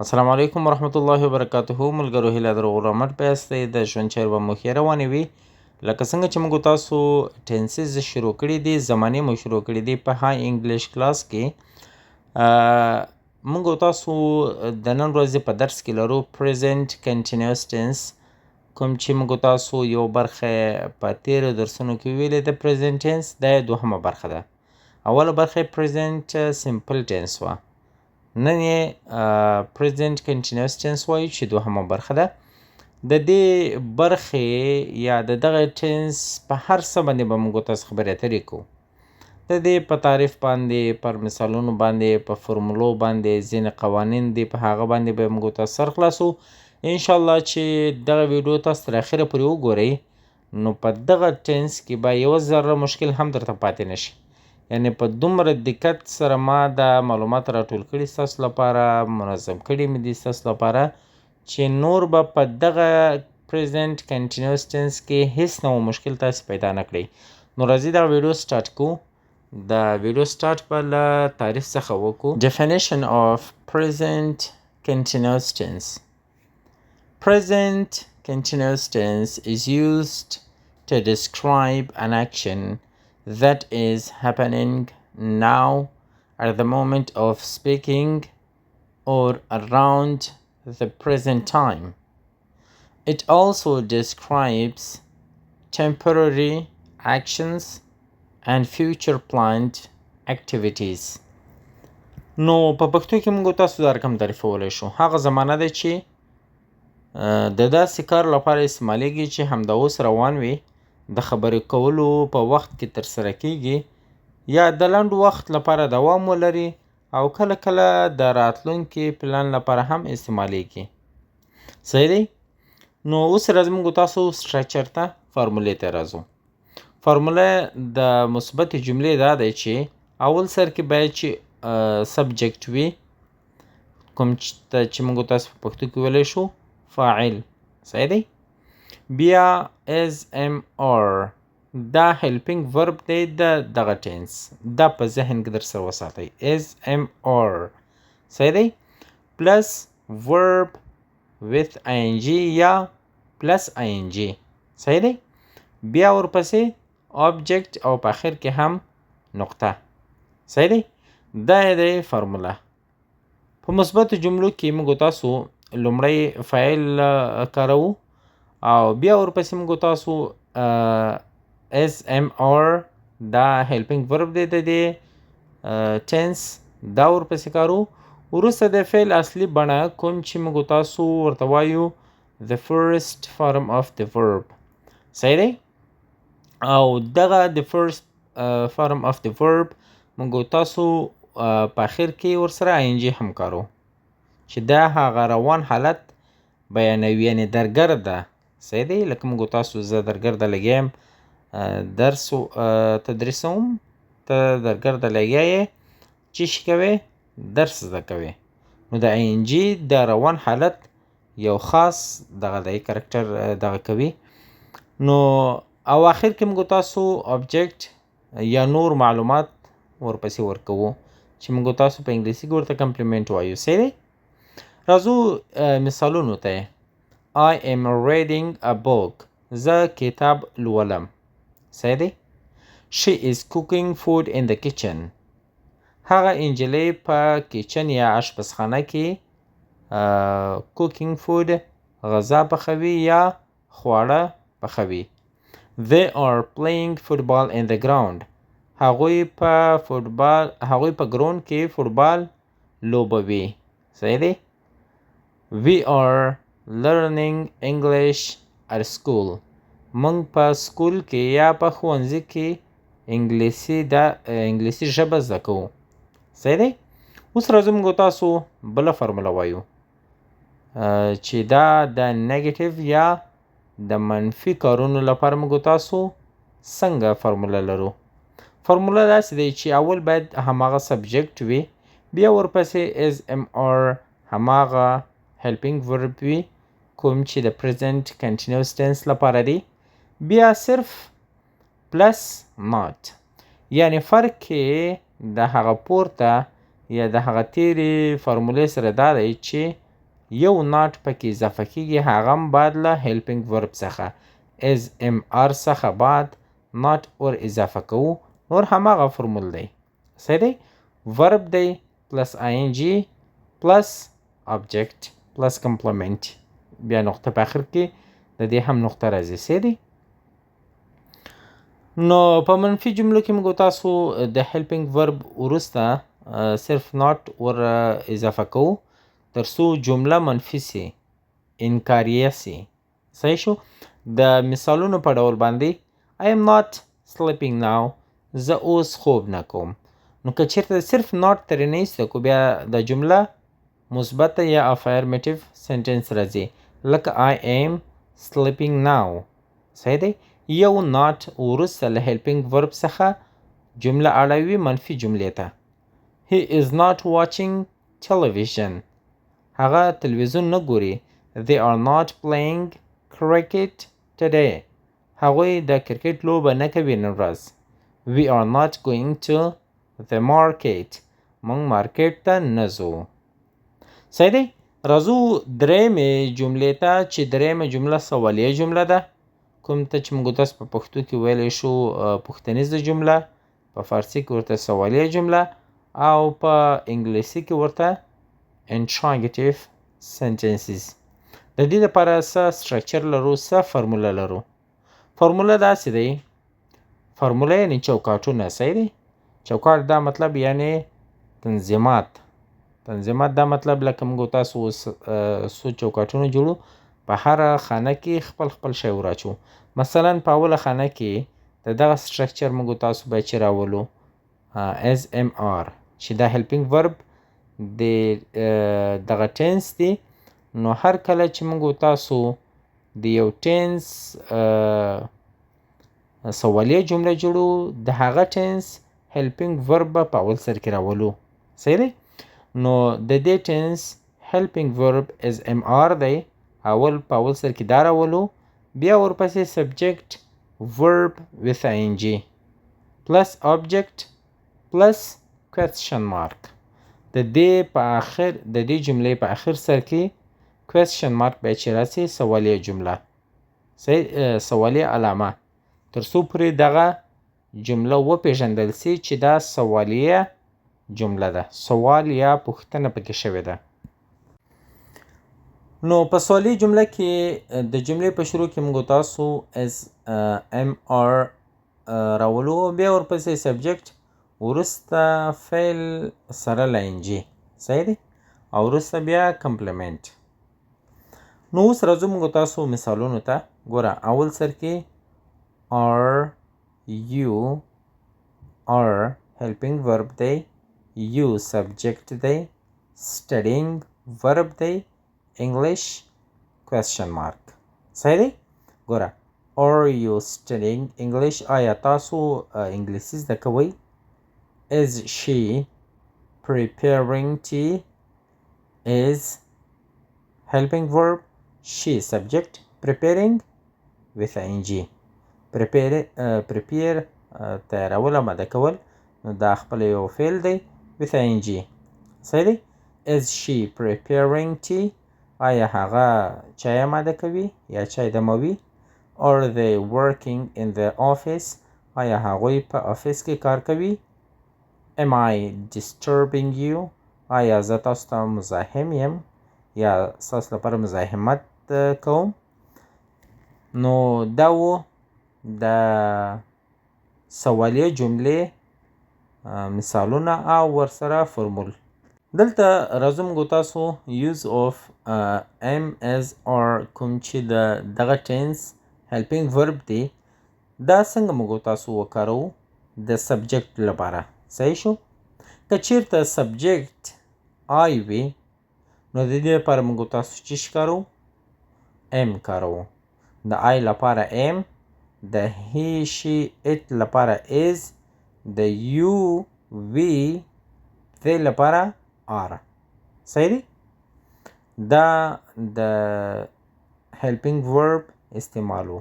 السلام علیکم ورحمت الله وبرکاته. ملګرو هیله در غرامت پیاست د ژوند چیر به مو ښې روانې وي. لکه څنګه چې موږ تاسو ټینسز شروع کړي دي، زمانې مو شروع کړي دي په های انګلیش کلاس کې. موږ تاسو د نن ورځې په درس کې لرو پریزنټ کنټینیوس ټینس، کوم چې موږ تاسو یو برخه په تیرو درسونو کې ویلې د پریزنټ ټینس، دا دوهمه برخه ده. اوله برخه پریزنټ سمپل ټینس وه، نن یې پریزنټ کنټینیوس ټینس وایو چې دوهمه برخه ده. د دې برخې یا د دغه ټینس په هر څه باندې به موږ تاسو خبرې اترې کوو. د دې په تعریف باندې، پر مثالونو باندې، په فرمولو باندې، ځینې قوانین دي په هغه باندې به موږ تاسو سر خلاصو. انشاءالله چې دغه ویډیو تاسو تر اخره پورې وګورئ، نو په دغه ټینس کې به یوه ذره مشکل هم درته پاتې نشي. یعنی په دومره دقت سره ما دا معلومات راټول کړي ستاسو لپاره، منظم کړي مې دي ستاسو لپاره، چې نور به په دغه پریزنټ کنټینیوس ټینس کې هیڅ نوع مشکل تاسې پیدا نه کړئ. نو راځئ دغه ویډیو سټارټ کوو. د ویډیو سټارټ به له تعریف څخه وکړو. Definition of present continuous tense. Present continuous tense is used to describe an action that is happening now at the moment of speaking or around the present time. It also describes temporary actions and future planned activities. نو په پښتو کې موږ تاسو دا رقم تعریفولی شو. هغه زمانه ده چې د داسې کار لپاره استعمالیږي چې همدا اوس روان وي، د خبرې کولو په وخت کې ترسره کیږي، یا د لنډ وخت لپاره دوام ولري، او کله کله د راتلونکي پلان لپاره هم استعمالیږي. صحیح دی؟ نو اوس راځو موږ تاسو سټرکچر ته، فارمولې ته راځو. فارموله د مثبتې جملې دا دی چې اول سر کې باید چې سبجکټ وي، کوم چې موږ تاسو په پښتو کې ویلی شو فاعل. صحیح دی؟ بیا از ام آر دا هیلپینګ ورب دی د دغه ټینس، دا په ذهن کې در سره وساتئ. از ام آر. صحیح دی؟ پلس ورب with ing یا پلس ing. صحیح دی؟ بیا ورپسې آبجکت او په آخر کې هم نقطه. صحیح دی؟ دا دی فارموله. په مثبتو جملو کې موږ تاسو لومړی فاعل کاروو، او بیا ورپسې موږ تاسو اس ام آر دا هیلپینګ ورب دی د دې ټینس، دا ورپسې کارو. وروسته د فعل اصلي بڼه کوم چې موږ تاسو ورته وایو the first form of the verb. صحیح دی؟ او دغه the first form of the verb موږ تاسو په آخر کې ورسره ing هم کارو، چې دا هغه روان حالت بیانوي، یعنې درګرده. صحیح دی؟ لکه موږ تاسو زه درګرده لګیا یم، درس تدریسوم، ته درګرده لګیا یې، چې شي کوې؟ درس زده کوې. نو د ing د روان حالت یو خاص دغه دی کرکټر دغه کوي. نو او آخر کې موږ تاسو آبجکټ یا نور معلومات ورپسې ورکوو، چې موږ تاسو په انګلیسي کې ورته کمپلیمنټ وایو. صحیح دی؟ راځو مثالونو ته. I am reading a book. زه کتاب لولم. صحیح دی؟ She is cooking food in the kitchen. هغه انجلۍ په کچن یا اشپزخانه کې cooking food غذا پخوي یا خواړه پخوي. They are playing football in the ground. هغوی په ګراوند کې فوټبال لوبوي. صحیح دی؟ We are learning English at school. موږ په سکول کې یا په ښوونځي کې انګلیسي ژبه زده کوو. صحیح دی؟ اوس راځو موږ تاسو بله فارموله وایو، چې دا د نیګیټیو یا د منفي کارونو لپاره موږ تاسو څنګه فارموله لرو. فارموله داسې دی چې اول باید هماغه سبجکټ وي، بیا ورپسې از ام آر هماغه هیلپینګ ورب وي کوم چې د پریزنټ کنټینیوس ټینس لپاره دی، بیا صرف پلس ناٹ. یعنی فرق کې د هغه پورته یا د هغه تیرې فارمولې سره دا دی چې یو not پکې اضافه کیږي هغه هم بعد له helping verb څخه is mr څخه بعد not ور اضافه کوو نور هماغه فرمول دی صحیح دی verb دی plus ing plus object plus complement بیا نقطه په آخر کې د دې هم نقطه راځي صحیح دی نو په منفي جملو کې موږ تاسو د helping verb وروسته صرف not ور اضافه کوو تر څو جمله منفي سي انکاریه سي صحیح شو د مثالونو په ډول باندې I am not sleeping now زه اوس خوب نه کوم نو که چیرته صرف not ترې نه ایسته کو بیا د جمله مثبته یا affirmative sentence راځي لکه I am sleeping now صحیح دی یو not وروسته له helping verb څخه جمله اړوي منفي جملې ته He is not watching television هغه تلویزیون نه ګوري They are not playing cricket today هغوی د کرکټ لوبه نه کوي نن ورځ We are not going to the market موږ مارکیټ ته نه ځو صحیح دی راځو درېیمې جملې ته چې درېیمه جمله سوالیه جمله ده کوم ته چې موږ تاسو په پښتو کې ویلی شو پوښتنیزه جمله په فارسي کې ورته سوالیه جمله او په انګلیسي کې ورته interrogative sentences د دې لپاره څه structure لرو څه فرموله لرو فرموله داسې دی فرموله یعنی چوکاټونه صحیح دی چوکاټ دا مطلب یعنی تنظیمات دا مطلب لکه موږ تاسو اوس څو چوکاټونه جوړو په هره خانه کې خپل خپل شی وراچو مثلا په اوله خانه کې د دغه structure موږ تاسو باید چې راولو as mr چې دا helping verb د دغه ټینس دی نو هر کله چې موږ تاسو د یو ټینس سوالیه جمله جوړو د هغه ټینس helping verb په اول سر کې راولو صحیح دی نو د دې ټینس helping verb is mr دی اول په اول سر کې دا راولو بیا ورپسې subject verb with ing plus object plus question mark د دې جملې په آخر سر کې question mark باید چې راسي سوالیه جمله سوالیه علامه تر څو پورې دغه جمله وپېژندل سي چې دا سوالیه جمله ده سوال یا پوښتنه پکې شوې ده نو په سوالیه جمله کې د جملې په شروع کې موږ تاسو as mr راولو بیا ورپسې subject وروسته فعل سره لنجي صحیح دی او وروسته بیا کمپلیمنت نو اوس راځو موږ تاسو مثالونو ته ګوره اول سر کې are you are helping verb دی you subject دی studying verb دی English question mark صحیح دی ګوره are you studying English آیا تاسو انګلیسي زده کوئ Is she preparing tea? Is helping verb she subject preparing with ing prepare تیارول آماده کول نو دا خپل یو فعل دی with ing صحیح دی Is she preparing tea? آیا هغه چای آماده کوي یا چای دموي Are they working in the office? آیا هغوی په افیس کې کار کوي Am I disturbing you? آیا زه تاسو ته مزاحم یم یا ستاسو لپاره مزاحمت کوم نو دا و د سوالیه جملې مثالونه او ورسره فرمول دلته راځو موږ تاسو use of am as or کوم چې دغه ټینس helping verb دی دا څنګه موږ تاسو وکاروو د سبجیکټ لپاره صحیح شو که چیرته سبجیکټ آی وي نو د دې لپاره موږ تاسو چې کارو ام کاروو د آی لپاره ام د هی شي ات لپاره از د یو وی د لپاره آر صحیح دی دا د helping verb استعمالو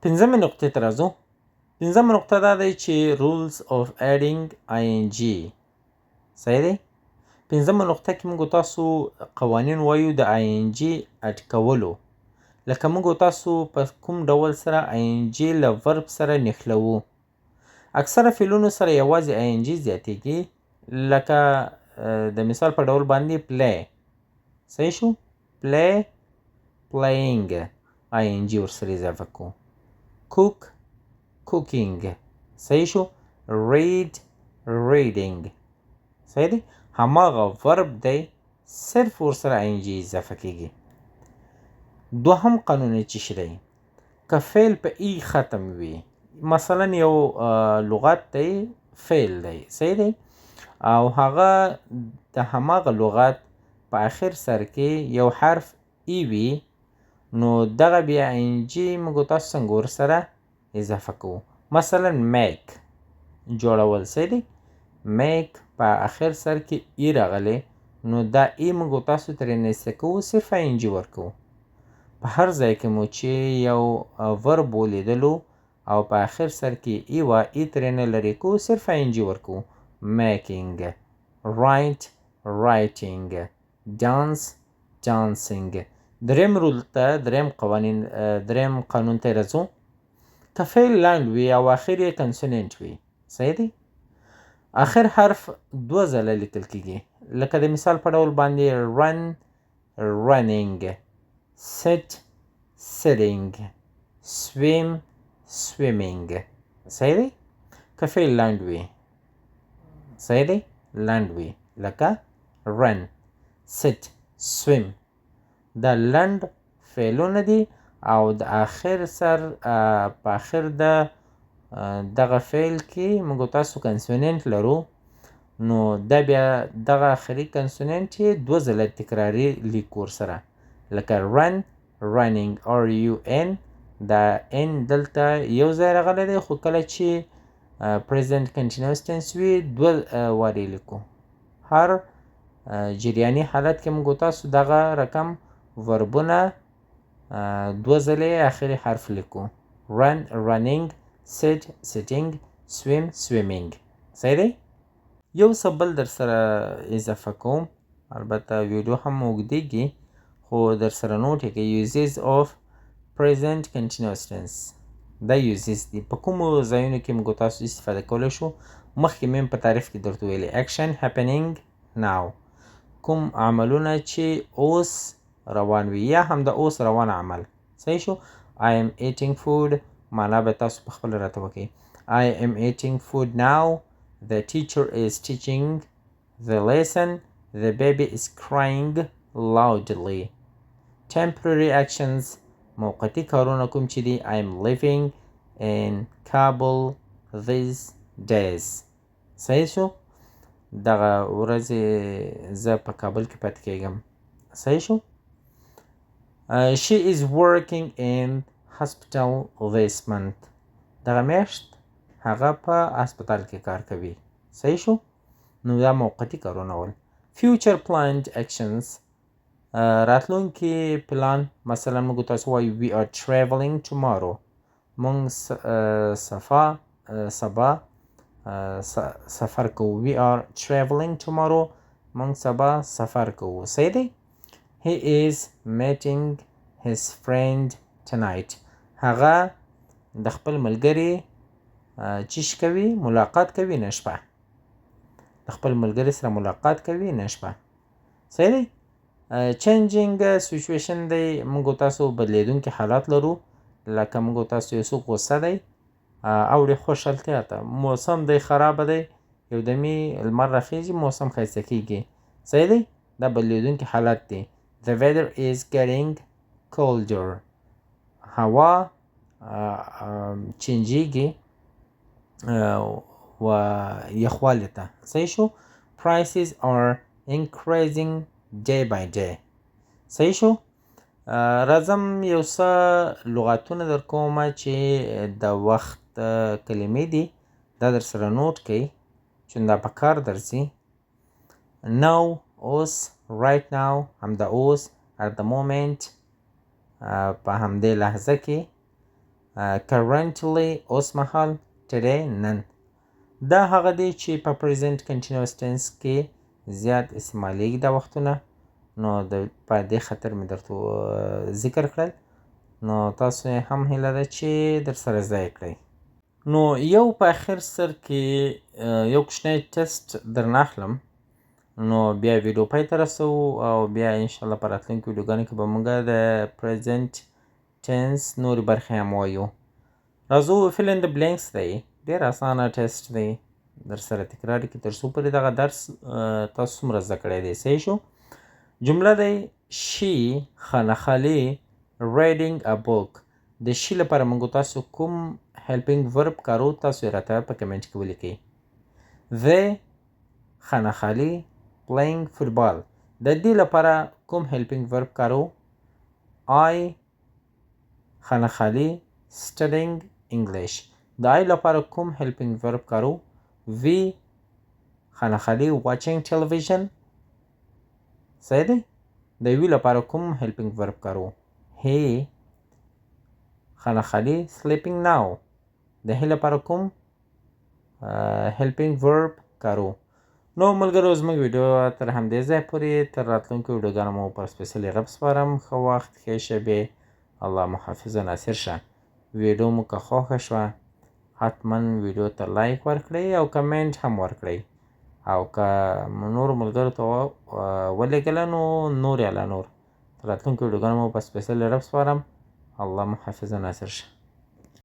پنځمې نقطې ته راځو پنځمه نقطه دا دی چې rules of adding ing صحیح دی پنځمه نقطه کې موږ تاسو قوانین وایو د ING اټکولو. لکه موږ تاسو په کوم ډول سره ING له ورب سره نښلوو. اکثره فعلونو سره یوازې ING زیاتیږي، لکه د مثال په ډول باندې play. صحیح شو؟ play playing ING ورسره اضافه کوو. cook cooking. صحیح شو؟ read reading. صحیح دی؟ هماغه ورب دی، صرف ورسره ING اضافه کیږي. دوهم قانون چې شی دی، که فعل په ای ختم وي، مثلا یو لغت دی فعل دی، صحیح دی، او هغه د هماغه لغت په آخر سر کې یو حرف ای وي، نو دغه بیا ING موږ تاسو څنګه ورسره اضافه کوو. مثلا make جوړول، صحیح دی، make په آخر سر کې ای راغلی، نو دا ای موږ تاسو ترې نه کوو، صرف ING ورکوو. په هر ځای کې مو چې یو ورب ولیدلو او په آخر سر کې ای وه، ای ترې نه لرې کوو، صرف ING ورکوو. making write writing dance dancing. دریم رول ته، دریم قانون ته راځو. که فعل لنډ وي او آخر یې کنسوننټ وي، صحیح دی، آخر حرف 2 ځله لیکل کیږي. لکه د مثال په ډول باندې run running، sit sitting، swim swimming. صحیح دی؟ که فعل لنډ وي، صحیح دی، لنډ وي، لکه run sit swim. دا لنډ فعلونه دي او د آخر سر په آخر د دغه فعل کې موږ تاسو کنسوننټ لرو، نو دا بیا دغه آخري کنسوننټ یې 2 ځله تکراري لیکو ورسره، لکه run running RUN. دا n دلته یو ځای راغلی دی، خو کله چې present continuous tense وي 2 وارې لیکو. هر جریاني حالت کې موږ تاسو دغه رقم وربونه 2 ځلې آخري حرف لیکو. run running، sit sitting، swim swimming. صحیح دی؟ یو څه بل در سره اضافه کوم، البته ویډیو هم اوږدیږي، خو در سره نوټ یې کړئ. uses of present continuous tense. دا uses دي، په کومو ځایونو کې موږ تاسو استفاده کولی شو. مخکې مې په تعریف کې درته ویلي action happening now، کوم عملونه چې اوس روان وي یا هم د اوس روان عمل. صحیح شو؟ I am eating food، معنا به تاسو په خپل راته وکړئ. I am eating food now. The teacher is teaching the lesson. The baby is crying loudly. Temporary actions، موقتی کارونه کوم چې دي. I am living in Kabul these days. صحیح شو؟ دغه ورځې زه په کابل کې پاتې کېږم. صحیح شو؟ She is working in hospital this month. دغه میاشت هغه په هسپتال کې کار کوي. صحیح شو؟ نو دا موقتی کارونه ول. future planned actions، راتلونکي پلان، مثلا موږ تاسو وایو we are traveling tomorrow، موږ سبا سفر کوو. we are traveling tomorrow، موږ سبا سفر کوو. صحیح دی؟ he is meeting his friend tonight، هغه د خپل ملګري چیش کوي، ملاقات کوي نن شپه، د خپل ملګري سره ملاقات کوي نن شپه. صحیح دی؟ changing situation دی، موږ تاسو بدلیدونکي حالات لرو، لکه موږ تاسو یو څوک غوسه دی اوړي خوشحالتیا ته، موسم دی خراب دی، یو دمي لمر راخیږي، موسم ښایسته کیږي. صحیح دی؟ دا بدلیدونکي حالات دی. the weather is getting colder، هوا چینجیږي و یخوالي ته. صحیح شو؟ prices are increasing day by day. صحیح شو؟ راځم یو څه لغاتونه در کومه چې د وخت کلمې دي، دا در سره نوٹ کړئ چې دا په کار درځي. now، اوس، right now، همدا اوس، at the moment، په همدې لحظه کې، currently، اوس مهال، today، نن. دا هغه دی چې په present continuous tense کې زیات استعمالیږي دا وختونه، نو د په دې خاطر مې درته ذکر کړل. نو تاسو هم هیله ده چې درسره زده یې کړئ. نو یو په اخر سر کې یو کوچنی ټسټ درنه اخلم، نو بیا ویډیو پای ته رسوو او بیا انشاءالله په راتلونکو ویډیوګانو کې به موږ د پریزنټ ټینس نورې برخې هم ووایو. راځو فیل ان د بلینکس دی، ډېر اسانه ټسټ دی، درسره تکرار کړئ تر څو پورې دغه درس تاسو څومره زده کړی دی. صحیح شو؟ جمله دی شي خانخالي reading a book. د شي لپاره موږ تاسو کوم helping verb کارو تاسو یې راته په کمنټ کې ولیکئ. they خانخالي playing football. د دې لپاره کوم helping verb کارو؟ I خانخالي studying English. د I لپاره کوم helping verb کارو؟ we خانخالي watching television. صحیح دی؟ د وی لپاره کوم helping verb کارو؟ he خانخالي sleeping now. د هی لپاره کوم helping verb کارو؟ نو ملګرو زموږ ویډیو تر همدې ځای پورې، تر راتلونکو ویډیوګانو مو پر سپیڅلي رب سپارم. ښه وخت، ښې شېبې، الله مو حافظ و ناصر شه. ویډیو مو که خوښه شوه حتما ویډیو ته لایک ورکړئ او کمنټ هم ورکړئ، او که نورو ملګرو ته ولېږله نو نور یا لا نور. تر راتلونکو ویډیوګانو مو په سپیڅلي رب سپارم. الله مو حافظ و ناصر شه.